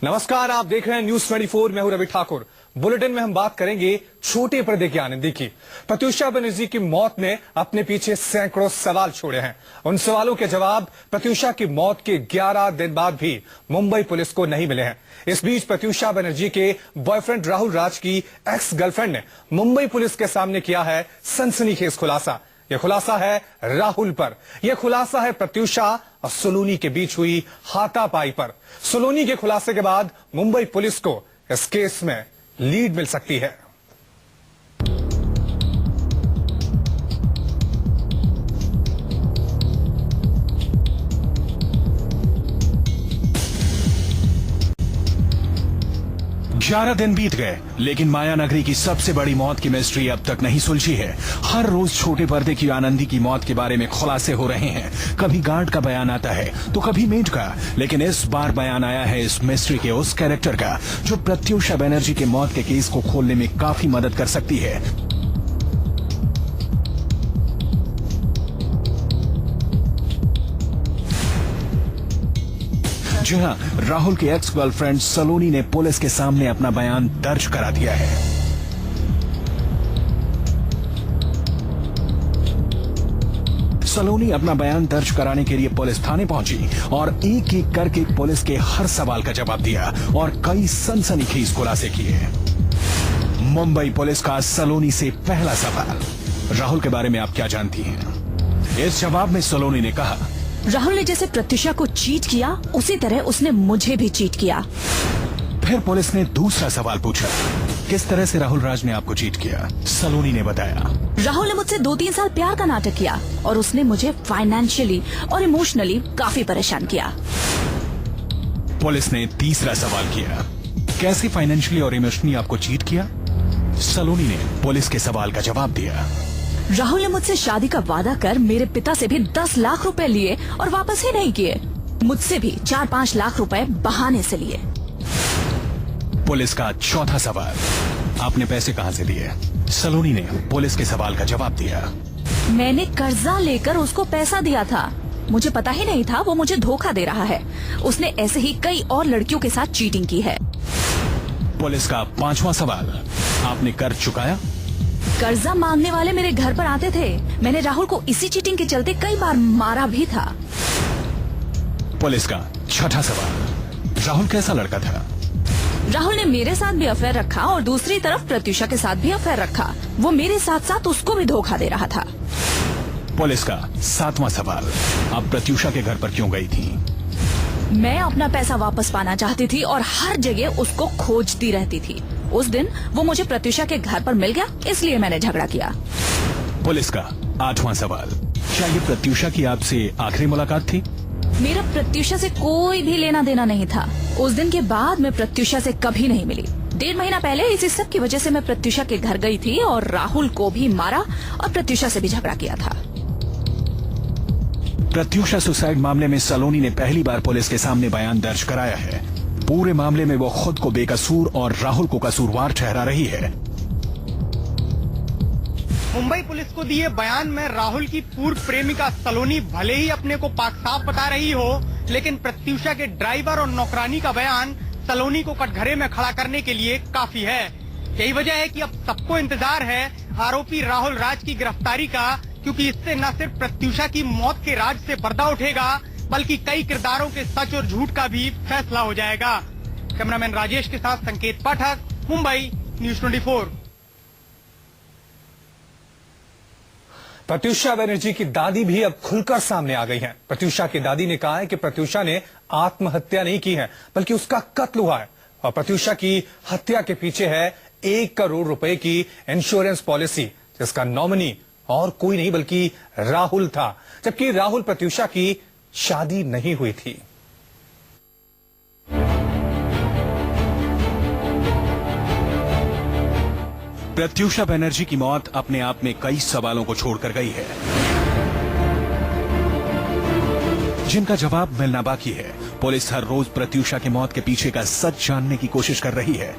नमस्कार, आप देख रहे हैं न्यूज 24। मैं हूं रवि ठाकुर। बुलेटिन में हम बात करेंगे छोटे पर्दे की आनंदी की। प्रत्यूषा बनर्जी की मौत ने अपने पीछे सैकड़ों सवाल छोड़े हैं। उन सवालों के जवाब प्रत्यूषा की मौत के 11 दिन बाद भी मुंबई पुलिस को नहीं मिले हैं। इस बीच प्रत्यूषा बनर्जी के बॉयफ्रेंड राहुल राज की एक्स गर्लफ्रेंड ने मुंबई पुलिस के सामने किया है सनसनीखेज खुलासा। यह खुलासा है राहुल पर, यह खुलासा है प्रत्यूषा और सलोनी के बीच हुई हाथापाई पर। सलोनी के खुलासे के बाद मुंबई पुलिस को इस केस में लीड मिल सकती है। 11 दिन बीत गए, लेकिन माया नगरी की सबसे बड़ी मौत की मिस्ट्री अब तक नहीं सुलझी है। हर रोज छोटे पर्दे की आनंदी की मौत के बारे में खुलासे हो रहे हैं। कभी गार्ड का बयान आता है तो कभी मेड का, लेकिन इस बार बयान आया है इस मिस्ट्री के उस कैरेक्टर का जो प्रत्यूषा बनर्जी के मौत के केस को खोलने में काफी मदद कर सकती है। जी हाँ, राहुल की एक्स गर्लफ्रेंड सलोनी ने पुलिस के सामने अपना बयान दर्ज करा दिया है। सलोनी अपना बयान दर्ज कराने के लिए पुलिस थाने पहुंची और एक एक करके पुलिस के हर सवाल का जवाब दिया और कई सनसनीखेज खुलासे किए। मुंबई पुलिस का सलोनी से पहला सवाल, राहुल के बारे में आप क्या जानती हैं? इस जवाब में सलोनी ने कहा, राहुल ने जैसे प्रत्यूषा को चीट किया उसी तरह उसने मुझे भी चीट किया। फिर पुलिस ने दूसरा सवाल पूछा, किस तरह से राहुल राज ने आपको चीट किया? सलोनी ने बताया, राहुल ने मुझसे 2-3 साल प्यार का नाटक किया और उसने मुझे फाइनेंशियली और इमोशनली काफी परेशान किया। पुलिस ने तीसरा सवाल किया, कैसे फाइनेंशियली और इमोशनली आपको चीट किया? सलोनी ने पुलिस के सवाल का जवाब दिया, राहुल ने मुझसे शादी का वादा कर मेरे पिता से भी 10 लाख रुपए लिए और वापस ही नहीं किए। मुझसे भी 4-5 लाख रुपए बहाने से लिए। पुलिस का चौथा सवाल, आपने पैसे कहां से लिए? सलोनी ने पुलिस के सवाल का जवाब दिया, मैंने कर्जा लेकर उसको पैसा दिया था। मुझे पता ही नहीं था वो मुझे धोखा दे रहा है। उसने ऐसे ही कई और लड़कियों के साथ चीटिंग की है। पुलिस का पांचवा सवाल, आपने कर्ज चुकाया? कर्जा मांगने वाले मेरे घर पर आते थे। मैंने राहुल को इसी चीटिंग के चलते कई बार मारा भी था। पुलिस का छठा सवाल, राहुल कैसा लड़का था? राहुल ने मेरे साथ भी अफेयर रखा और दूसरी तरफ प्रत्यूषा के साथ भी अफेयर रखा। वो मेरे साथ साथ उसको भी धोखा दे रहा था। पुलिस का सातवां सवाल, आप प्रत्यूषा के घर पर क्यों गई थी? मैं अपना पैसा वापस पाना चाहती थी और हर जगह उसको खोजती रहती थी। उस दिन वो मुझे प्रत्यूषा के घर पर मिल गया, इसलिए मैंने झगड़ा किया। पुलिस का आठवां सवाल, क्या ये प्रत्यूषा की आपसे आखिरी मुलाकात थी? मेरा प्रत्यूषा से कोई भी लेना देना नहीं था। उस दिन के बाद मैं प्रत्यूषा से कभी नहीं मिली। 1.5 महीना पहले इसी सब की वजह से मैं प्रत्यूषा के घर गई थी और राहुल को भी मारा और प्रत्यूषा से भी झगड़ा किया था। प्रत्यूषा सुसाइड मामले में सलोनी ने पहली बार पुलिस के सामने बयान दर्ज कराया है। पूरे मामले में वो खुद को बेकसूर और राहुल को कसूरवार ठहरा रही है। मुंबई पुलिस को दिए बयान में राहुल की पूर्व प्रेमिका सलोनी भले ही अपने को पाक साफ बता रही हो, लेकिन प्रत्यूषा के ड्राइवर और नौकरानी का बयान सलोनी को कटघरे में खड़ा करने के लिए काफी है। यही वजह है कि अब सबको इंतजार है आरोपी राहुल राज की गिरफ्तारी का, क्योंकि इससे न सिर्फ प्रत्यूषा की मौत के राज से पर्दा उठेगा, बल्कि कई किरदारों के सच और झूठ का भी फैसला हो जाएगा। कैमरामैन राजेश के साथ संकेत पाठक, मुंबई, न्यूज 24। प्रत्यूषा बनर्जी की दादी भी अब खुलकर सामने आ गई हैं। प्रत्यूषा की दादी ने कहा है कि प्रत्यूषा ने आत्महत्या नहीं की है, बल्कि उसका कत्ल हुआ है और प्रत्यूषा की हत्या के पीछे है 1 करोड़ रुपए की इंश्योरेंस पॉलिसी, जिसका नॉमिनी और कोई नहीं बल्कि राहुल था, जबकि राहुल प्रत्यूषा की शादी नहीं हुई थी। प्रत्यूषा बनर्जी की मौत अपने आप में कई सवालों को छोड़कर गई है, जिनका जवाब मिलना बाकी है। पुलिस हर रोज प्रत्यूषा की मौत के पीछे का सच जानने की कोशिश कर रही है।